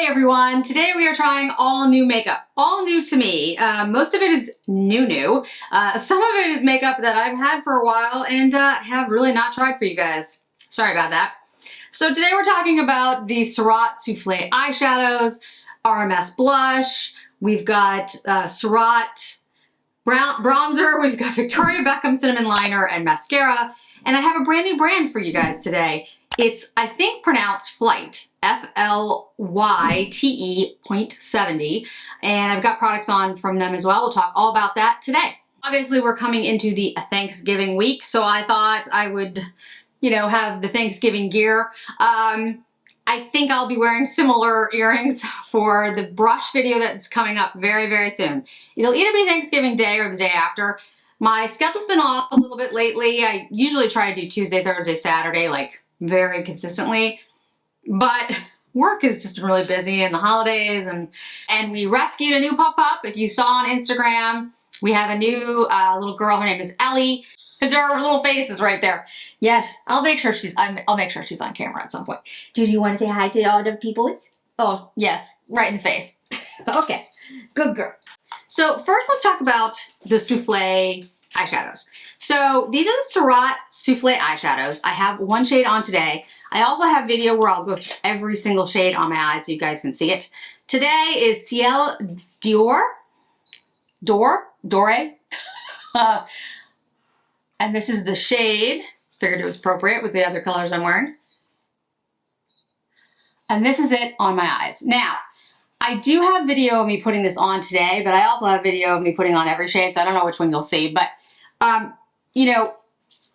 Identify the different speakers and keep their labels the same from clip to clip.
Speaker 1: Hey everyone, today we are trying all new makeup. All new to me. Most of it is new. Some of it is makeup that I've had for a while and have really not tried for you guys. Sorry about that. So today we're talking about the Surratt Souffle eyeshadows, RMS blush, we've got Surratt bronzer, we've got Victoria Beckham cinnamon liner and mascara, and I have a brand new brand for you guys today. It's, I think, pronounced Flyte, F-L-Y-T-E .70, and I've got products on from them as well. We'll talk all about that today. Obviously, we're coming into the Thanksgiving week, so I thought I would, have the Thanksgiving gear. I think I'll be wearing similar earrings for the brush video that's coming up very, very soon. It'll either be Thanksgiving Day or the day after. My schedule's been off a little bit lately. I usually try to do Tuesday, Thursday, Saturday, like very consistently, but work is just really busy in the holidays, and we rescued a new pop-up. If you saw on Instagram, we have a new little girl. Her name is Ellie. Her little face is right there. Yes, I'll make sure she's on camera at some point. Do you want to say hi to all the peoples? Oh, yes, right in the face. Okay, good girl. So first let's talk about the Souffle eyeshadows. So these are the Surratt Souffle eyeshadows. I have one shade on today. I also have video where I'll go through every single shade on my eyes so you guys can see it. Today is Ciel Dore. And this is the shade. Figured it was appropriate with the other colors I'm wearing. And this is it on my eyes. Now, I do have video of me putting this on today, but I also have video of me putting on every shade, so I don't know which one you'll see. But,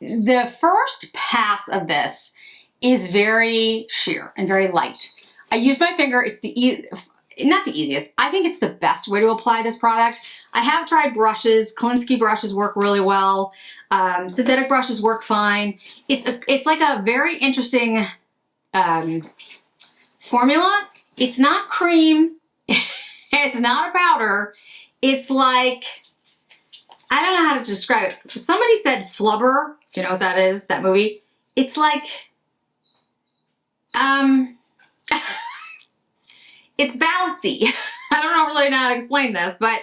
Speaker 1: the first pass of this is very sheer and very light. I use my finger. It's not the easiest. I think it's the best way to apply this product. I have tried brushes. Kolinsky brushes work really well. Synthetic brushes work fine. It's like a very interesting formula. It's not cream. It's not a powder. It's like, I don't know how to describe it. Somebody said flubber, if you know what that is, that movie. It's like, it's bouncy. I don't really know how to explain this, but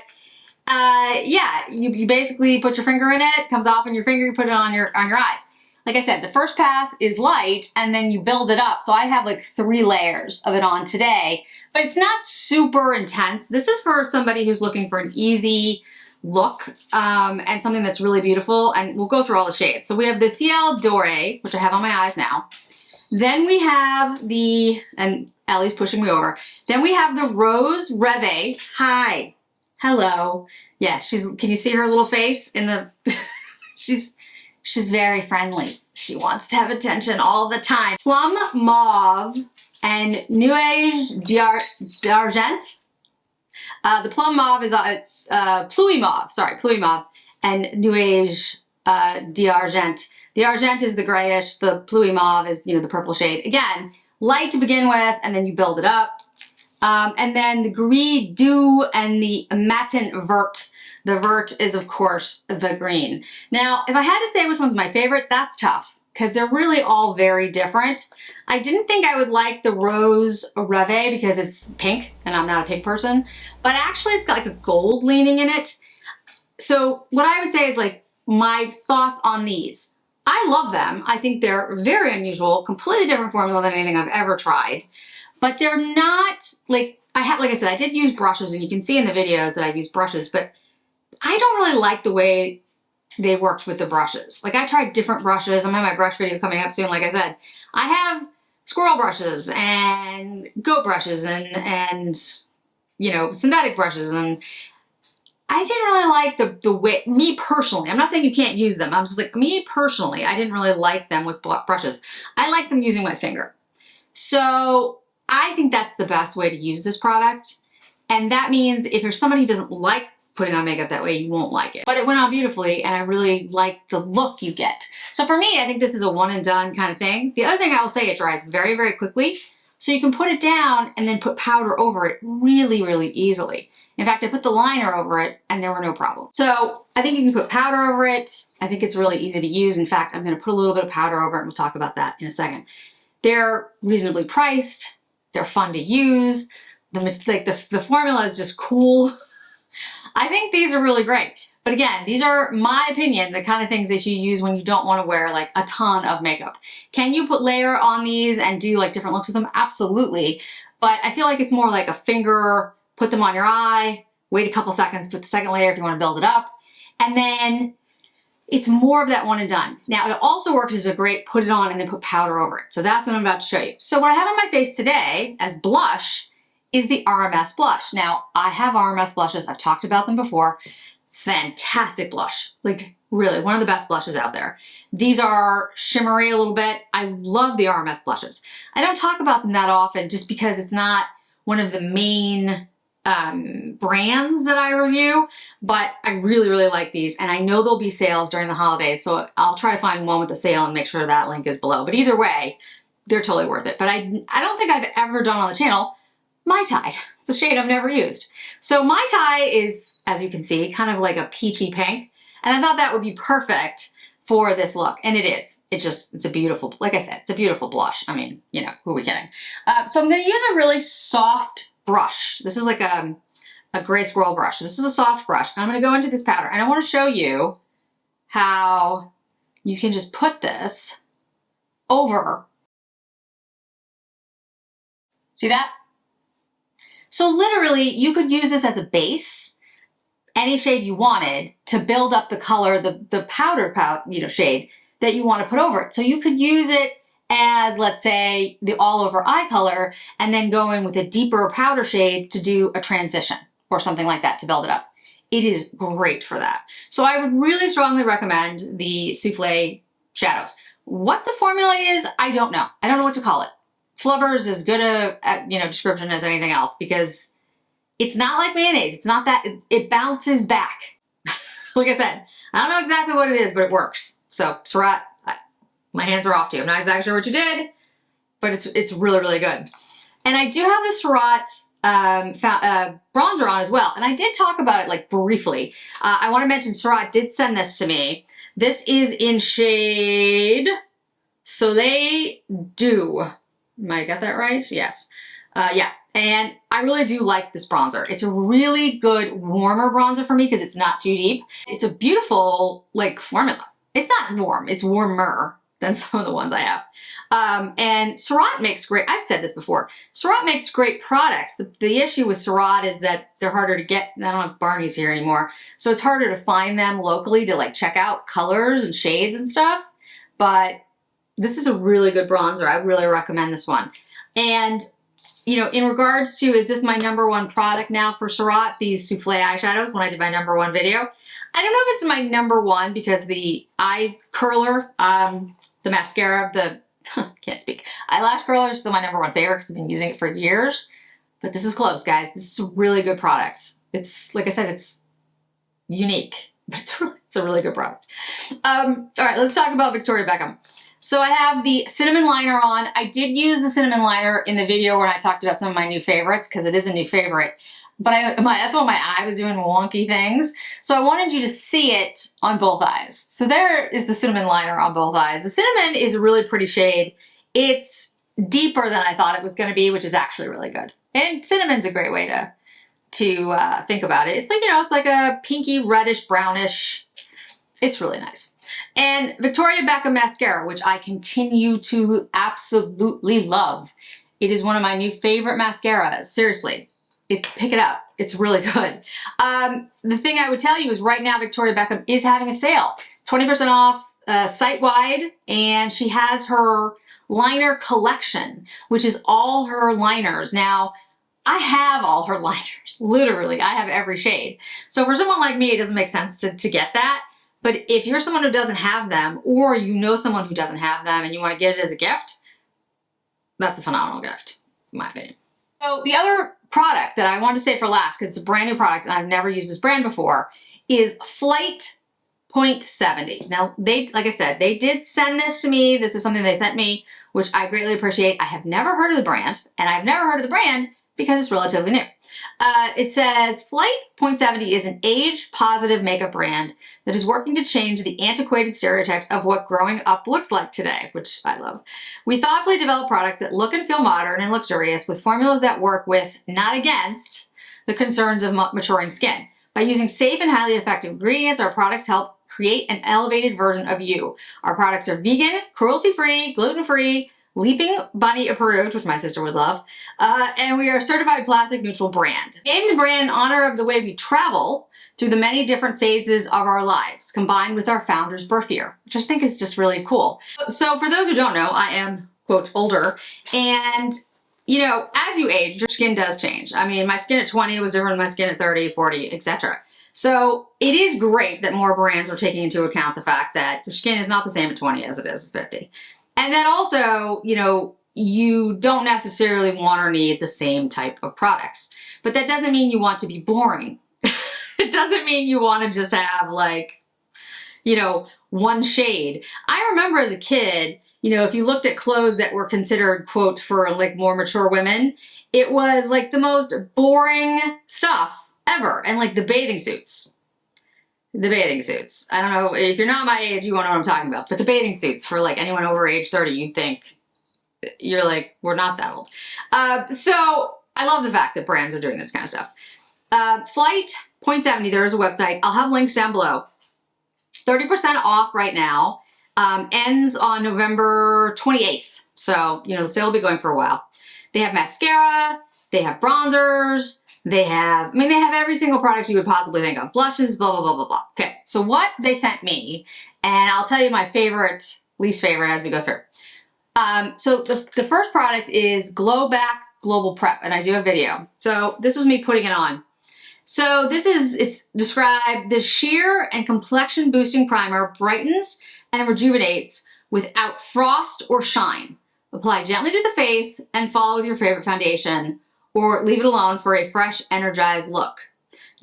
Speaker 1: yeah, you basically put your finger in it, comes off in your finger, you put it on your eyes. Like I said, the first pass is light and then you build it up. So I have like 3 layers of it on today, but it's not super intense. This is for somebody who's looking for an easy look and something that's really beautiful, and we'll go through all the shades. So we have the Ciel Dore, which I have on my eyes now. Then we have and Ellie's pushing me over. Then we have the Rose Reve. Hi. Hello. Yeah, can you see her little face in the, she's very friendly. She wants to have attention all the time. Plum Mauve and Nuage d'Argent. The Plum Mauve is, Pluie Mauve, Pluie Mauve, and Nuage d'Argent. The Argent is the grayish, the Pluie Mauve is, the purple shade. Again, light to begin with, and then you build it up. And then the Gris Doux and the Matin Vert. The Vert is, of course, the green. Now, if I had to say which one's my favorite, that's tough, because they're really all very different. I didn't think I would like the Rose Reve because it's pink, and I'm not a pink person, but actually it's got like a gold leaning in it. So what I would say is like my thoughts on these. I love them. I think they're very unusual, completely different formula than anything I've ever tried, but they're not like, like I said, I did use brushes, and you can see in the videos that I've used brushes, but I don't really like the way they worked with the brushes. Like I tried different brushes. I'm gonna have my brush video coming up soon. Like I said, I have squirrel brushes and goat brushes and synthetic brushes, and I didn't really like the way, me personally, I'm not saying you can't use them. I'm just like, me personally, I didn't really like them with brushes. I like them using my finger. So I think that's the best way to use this product. And that means if you're somebody who doesn't like putting on makeup that way, you won't like it. But it went on beautifully, and I really like the look you get. So for me, I think this is a one and done kind of thing. The other thing I will say, it dries very, very quickly. So you can put it down and then put powder over it really, really easily. In fact, I put the liner over it and there were no problems. So I think you can put powder over it. I think it's really easy to use. In fact, I'm gonna put a little bit of powder over it, and we'll talk about that in a second. They're reasonably priced. They're fun to use. the formula is just cool. I think these are really great. But again, these are, my opinion, the kind of things that you use when you don't want to wear like a ton of makeup. Can you put layer on these and do like different looks with them? Absolutely. But I feel like it's more like a finger, put them on your eye, wait a couple seconds, put the second layer if you want to build it up. And then it's more of that one and done. Now it also works as a great put it on and then put powder over it. So that's what I'm about to show you. So what I have on my face today as blush is the RMS blush. Now I have RMS blushes. I've talked about them before. Fantastic blush. Like really one of the best blushes out there. These are shimmery a little bit. I love the RMS blushes. I don't talk about them that often just because it's not one of the main brands that I review, but I really, really like these, and I know there'll be sales during the holidays, so I'll try to find one with a sale and make sure that link is below. But either way, they're totally worth it. But I don't think I've ever done on the channel Mai Tai. It's a shade I've never used. So Mai Tai is, as you can see, kind of like a peachy pink, and I thought that would be perfect for this look, and it is. It's a beautiful, like I said, it's a beautiful blush. I mean, you know, who are we kidding? So I'm gonna use a really soft brush. This is like a gray squirrel brush. This is a soft brush. And I'm gonna go into this powder, and I wanna show you how you can just put this over. See that? So literally, you could use this as a base, any shade you wanted, to build up the color, the powder shade that you want to put over it. So you could use it as, let's say, the all over eye color, and then go in with a deeper powder shade to do a transition or something like that to build it up. It is great for that. So I would really strongly recommend the Souffle shadows. What the formula is, I don't know. I don't know what to call it. Flubber is as good a description as anything else, because it's not like mayonnaise. It's not that, it bounces back. Like I said, I don't know exactly what it is, but it works. So Surratt, my hands are off to you. I'm not exactly sure what you did, but it's really, really good. And I do have the Surratt bronzer on as well. And I did talk about it like briefly. I want to mention Surratt did send this to me. This is in shade Soleil Dew. Am I got that right? Yes. Yeah. And I really do like this bronzer. It's a really good warmer bronzer for me because it's not too deep. It's a beautiful like formula. It's not warm, it's warmer than some of the ones I have. And Surratt makes great, I've said this before, Surratt makes great products. The issue with Surratt is that they're harder to get. I don't have Barney's here anymore, so it's harder to find them locally to like check out colors and shades and stuff. But this is a really good bronzer. I really recommend this one. And you know, in regards to, is this my #1 product now for Surratt, these Souffle eyeshadows, when I did my #1 video? I don't know if it's my #1 because the eye curler, the mascara, can't speak, eyelash curler is still my #1 favorite because I've been using it for years. But this is close, guys. This is a really good product. It's, like I said, it's unique, but it's a really good product. All right, let's talk about Victoria Beckham. So I have the cinnamon liner on. I did use the cinnamon liner in the video when I talked about some of my new favorites, because it is a new favorite. But that's when my eye was doing wonky things. So I wanted you to see it on both eyes. So there is the cinnamon liner on both eyes. The cinnamon is a really pretty shade. It's deeper than I thought it was going to be, which is actually really good. And cinnamon's a great way to think about it. It's like, you know, it's like a pinky reddish brownish. It's really nice. And Victoria Beckham mascara, which I continue to absolutely love. It is one of my new favorite mascaras. Seriously, pick it up. It's really good. The thing I would tell you is right now Victoria Beckham is having a sale. 20% off site-wide, and she has her liner collection, which is all her liners. Now, I have all her liners. Literally, I have every shade. So for someone like me, it doesn't make sense to get that. But if you're someone who doesn't have them, or you know someone who doesn't have them and you want to get it as a gift, that's a phenomenal gift, in my opinion. So the other product that I wanted to say for last, because it's a brand new product and I've never used this brand before, is Flight Point 70. Now, like I said, they did send this to me. This is something they sent me, which I greatly appreciate. I have never heard of the brand, and I've never heard of the brand because it's relatively new. It says, Flight Point 70 is an age-positive makeup brand that is working to change the antiquated stereotypes of what growing up looks like today, which I love. We thoughtfully develop products that look and feel modern and luxurious with formulas that work with, not against, the concerns of maturing skin. By using safe and highly effective ingredients, our products help create an elevated version of you. Our products are vegan, cruelty-free, gluten-free, Leaping Bunny approved, which my sister would love, and we are a certified plastic neutral brand. We named the brand in honor of the way we travel through the many different phases of our lives, combined with our founder's birth year, which I think is just really cool. So for those who don't know, I am, quote, older, and you know, as you age, your skin does change. I mean, my skin at 20 was different than my skin at 30, 40, etc. So it is great that more brands are taking into account the fact that your skin is not the same at 20 as it is at 50. And then also, you know, you don't necessarily want or need the same type of products. But that doesn't mean you want to be boring. It doesn't mean you want to just have like, you know, one shade. I remember as a kid, you know, if you looked at clothes that were considered, quote, for like more mature women, it was like the most boring stuff ever. And like the bathing suits. The bathing suits. I don't know, if you're not my age, you won't know what I'm talking about. But the bathing suits for like anyone over age 30, you'd think, you're like, we're not that old. So I love the fact that brands are doing this kind of stuff. Flight Point 70, there is a website. I'll have links down below. 30% off right now. Ends on November 28th. So, you know, the sale will be going for a while. They have mascara. They have bronzers. They have, I mean, they have every single product you would possibly think of. Blushes, blah, blah, blah, blah, blah. Okay, so what they sent me, and I'll tell you my favorite, least favorite as we go through. So the first product is Glow Back Global Prep, and I do a video. So this was me putting it on. So this is, it's described, the sheer and complexion boosting primer brightens and rejuvenates without frost or shine. Apply gently to the face and follow with your favorite foundation, or leave it alone for a fresh, energized look.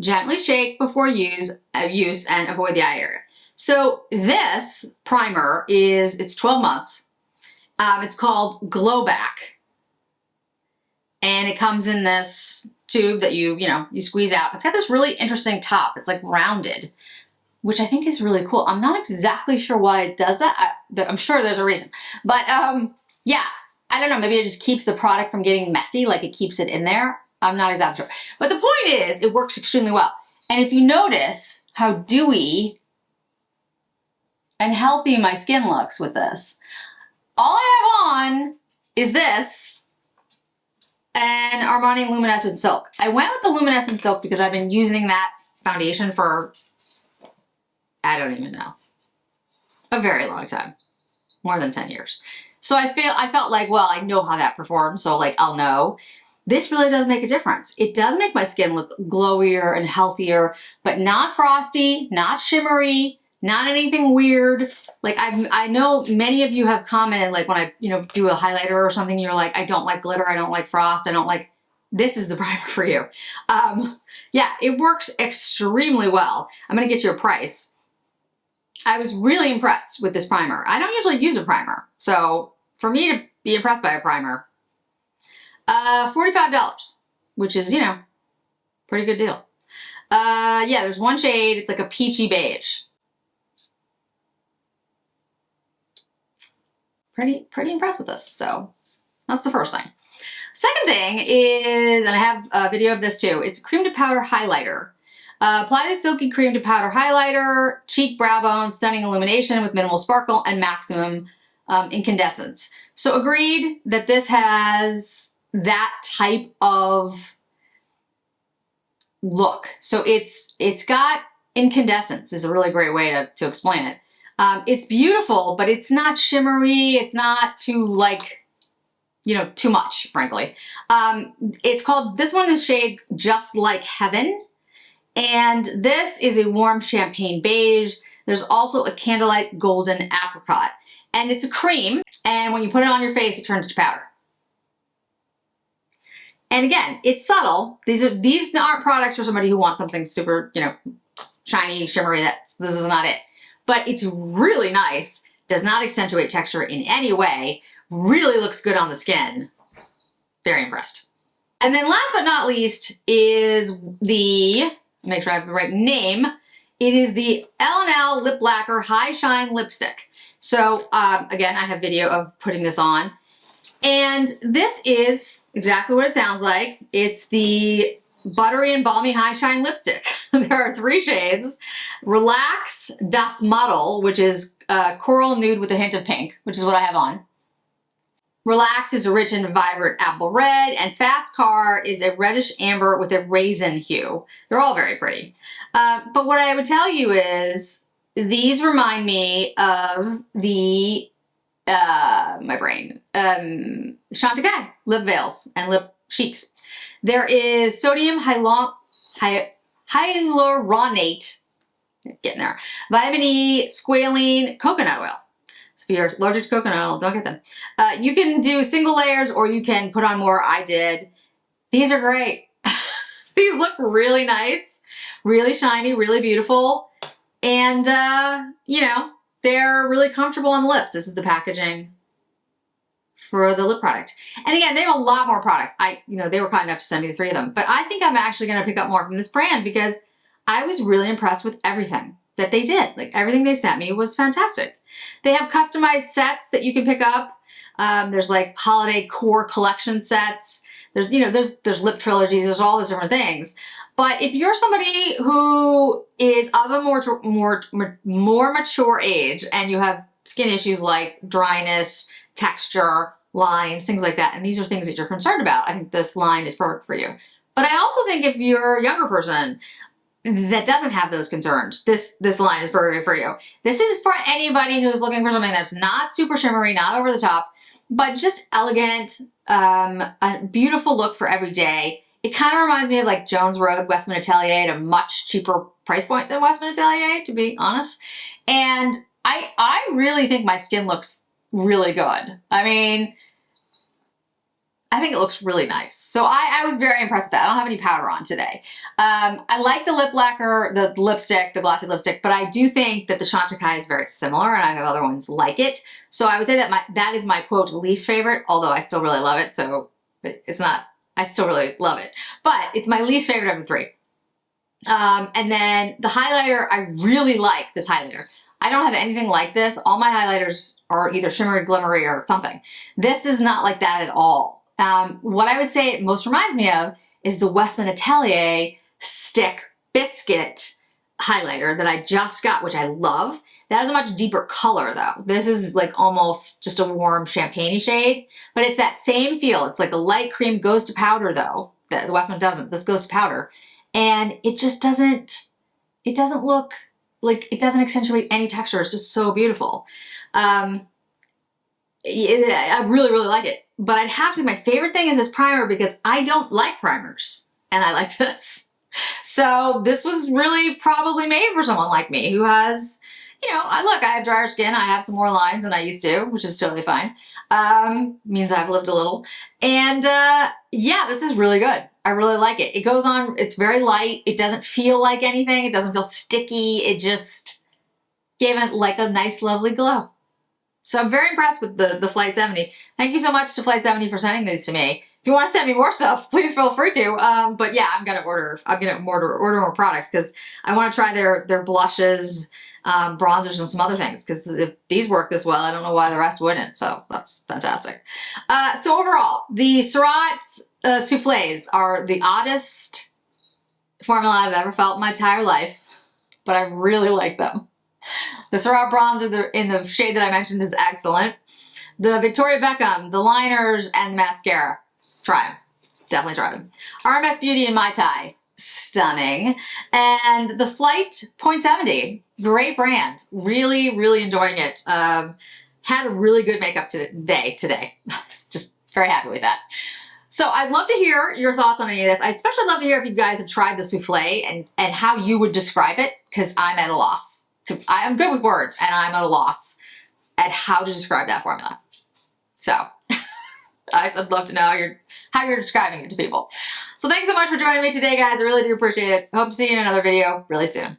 Speaker 1: Gently shake before use and avoid the eye area. So this primer is, it's 12 months. It's called Glow Back. And it comes in this tube that you squeeze out. It's got this really interesting top. It's like rounded, which I think is really cool. I'm not exactly sure why it does that. I'm sure there's a reason. But yeah. I don't know, maybe it just keeps the product from getting messy, like it keeps it in there. I'm not exactly sure. But the point is, it works extremely well. And if you notice how dewy and healthy my skin looks with this, all I have on is this and Armani Luminescent Silk. I went with the Luminescent Silk because I've been using that foundation for, I don't even know, a very long time, more than 10 years. So I felt like, well, I know how that performs, so like I'll know. This really does make a difference. It does make my skin look glowier and healthier, but not frosty, not shimmery, not anything weird. Like I know many of you have commented, like when I do a highlighter or something, you're like, I don't like glitter, I don't like frost, I don't like. This is the primer for you. Yeah, it works extremely well. I'm gonna get you a price. I was really impressed with this primer. I don't usually use a primer, so for me to be impressed by a primer, $45, which is, you know, pretty good deal. Yeah, there's one shade. It's like a peachy beige. Pretty impressed with this. So that's the first thing. Second thing is, and I have a video of this too, it's a cream to powder highlighter. Apply the silky cream to powder highlighter, cheek, brow bone, stunning illumination with minimal sparkle and maximum incandescence. So agreed that this has that type of look. So it's got incandescence is a really great way to explain it. It's beautiful, but it's not shimmery. It's not too like, you know, too much, frankly. It's called, this one is shade Just Like Heaven. And this is a warm champagne beige. There's also a candlelight golden apricot. And it's a cream, and when you put it on your face, it turns to powder. And again, it's subtle. These aren't products for somebody who wants something super, you know, shiny, shimmery. This is not it. But it's really nice. Does not accentuate texture in any way. Really looks good on the skin. Very impressed. And then last but not least is the, make sure I have the right name, it is the L&L Lip Lacquer High Shine Lipstick. So again, I have video of putting this on. And this is exactly what it sounds like. It's the Buttery and Balmy High Shine Lipstick. There are 3 shades. Relax Das Model, which is coral nude with a hint of pink, which is what I have on. Relax is a rich and vibrant apple red, and Fast Car is a reddish amber with a raisin hue. They're all very pretty. But what I would tell you is these remind me of the, my brain, Chantecaille lip veils and lip cheeks. There is sodium hyaluronate, getting there, vitamin E, squalene, coconut oil. So if you're allergic to coconut oil, don't get them. You can do single layers or you can put on more. I did. These are great. These look really nice, really shiny, really beautiful. And, you know, they're really comfortable on the lips. This is the packaging for the lip product. And again, they have a lot more products. They were kind enough to send me the 3 of them. But I think I'm actually going to pick up more from this brand because I was really impressed with everything that they did. Like, everything they sent me was fantastic. They have customized sets that you can pick up. There's like holiday core collection sets. There's lip trilogies. There's all those different things. But if you're somebody who is of a more mature age and you have skin issues like dryness, texture, lines, things like that, and these are things that you're concerned about, I think this line is perfect for you. But I also think if you're a younger person that doesn't have those concerns, this line is perfect for you. This is for anybody who's looking for something that's not super shimmery, not over the top, but just elegant, a beautiful look for every day. It kind of reminds me of like Jones Road, Westman Atelier at a much cheaper price point than Westman Atelier, to be honest. And I really think my skin looks really good. I mean, I think it looks really nice. So I was very impressed with that. I don't have any powder on today. I like the lip lacquer, the lipstick, the glossy lipstick, but I do think that the Chantecaille is very similar and I have other ones like it. So I would say that that is my quote least favorite, although I still really love it. So it's not, I still really love it, but it's my least favorite of the 3. And then the highlighter, I really like this highlighter. I don't have anything like this. All my highlighters are either shimmery, glimmery, or something. This is not like that at all. What I would say it most reminds me of is the Westman Atelier Stick Biscuit highlighter that I just got, which I love. That is a much deeper color though. This is like almost just a warm champagne-y shade, but it's that same feel. It's like a light cream goes to powder though. The Westman doesn't. This goes to powder. And it just doesn't look like, it doesn't accentuate any texture. It's just so beautiful. I really, really like it. But I'd have to say my favorite thing is this primer because I don't like primers and I like this. So this was really probably made for someone like me who has, I have drier skin. I have some more lines than I used to, which is totally fine. Means I've lived a little. And yeah, this is really good. I really like it. It goes on, it's very light. It doesn't feel like anything. It doesn't feel sticky. It just gave it like a nice, lovely glow. So I'm very impressed with the Flight 70. Thank you so much to Flight 70 for sending these to me. If you want to send me more stuff, please feel free to. But yeah, I'm gonna order more products because I want to try their blushes, bronzers, and some other things. Because if these work this well, I don't know why the rest wouldn't. So that's fantastic. So overall, the Surratt Souffles are the oddest formula I've ever felt in my entire life, but I really like them. The Surratt bronzer in the shade that I mentioned is excellent. The Victoria Beckham, the liners, and the mascara, try them. Definitely try them. RMS Beauty and Mai Tai, stunning. And the Flight .70, great brand. Really, really enjoying it. Had a really good makeup day today. I was just very happy with that. So I'd love to hear your thoughts on any of this. I'd especially love to hear if you guys have tried the souffle and how you would describe it, because I'm at a loss. I'm good with words, and I'm at a loss at how to describe that formula. So I'd love to know how you're describing it to people. So thanks so much for joining me today, guys. I really do appreciate it. Hope to see you in another video really soon.